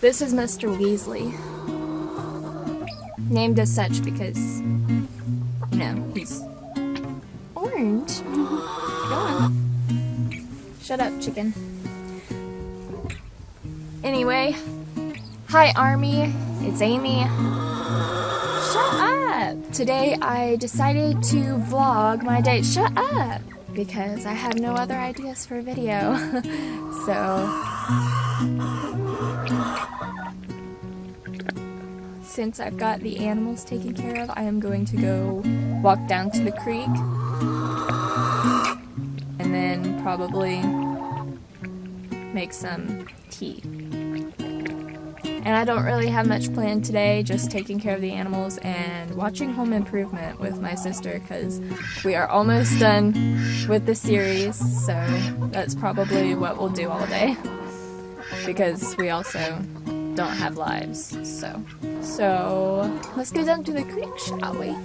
This is Mr. Weasley. Named as such because, you know, he's orange. Go on. Shut up, chicken. Anyway, hi Army, it's Amy. Shut up! Today I decided to vlog my day. Shut up! Because I have no other ideas for a video. Since I've got the animals taken care of, I am going to go walk down to the creek and then probably make some tea. And I don't really have much planned today, just taking care of the animals and watching Home Improvement with my sister because we are almost done with the series, so that's probably what we'll do all day because we also don't have lives. So let's go down to the creek, shall we?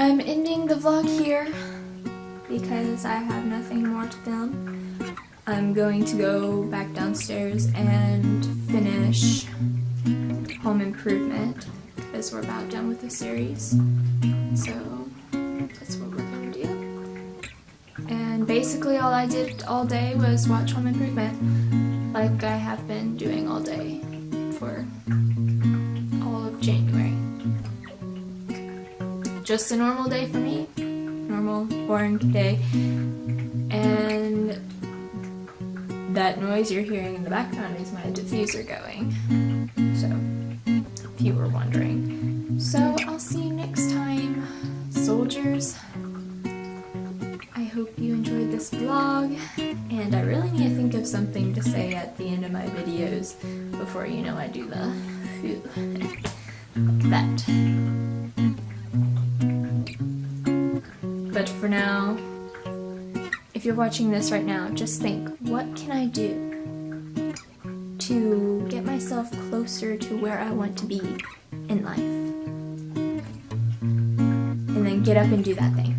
I'm ending the vlog here because I have nothing more to film. I'm going to go back downstairs and finish Home Improvement because we're about done with the series. So that's what we're going to do. And basically all I did all day was watch Home Improvement, like I have been doing all day for all of January. Just a normal day for me. Normal, boring day. And that noise you're hearing in the background is my diffuser going. So, if you were wondering. So, I'll see you next time, soldiers. I hope you enjoyed this vlog, and I really need to think of something to say at the end of my videos before, you know, I do the like that. But for now, if you're watching this right now, just think, what can I do to get myself closer to where I want to be in life? And then get up and do that thing.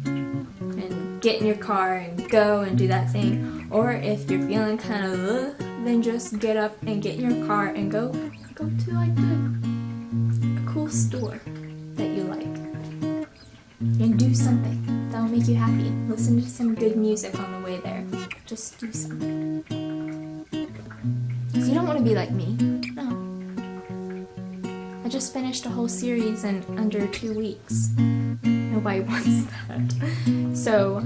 And get in your car and go and do that thing. Or if you're feeling kind of then just get up and get in your car and go to like a cool store that you like. And do something that'll make you happy. Listen to some good music on the way there. Just do something. Because you don't want to be like me. No. I just finished a whole series in under 2 weeks. Nobody wants that. So,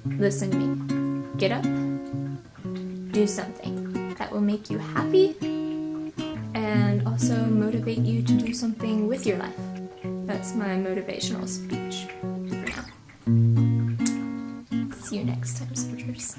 listen to me. Get up. Do something that will make you happy and also motivate you to do something with your life. That's my motivational speech for now. See you next time, soldiers.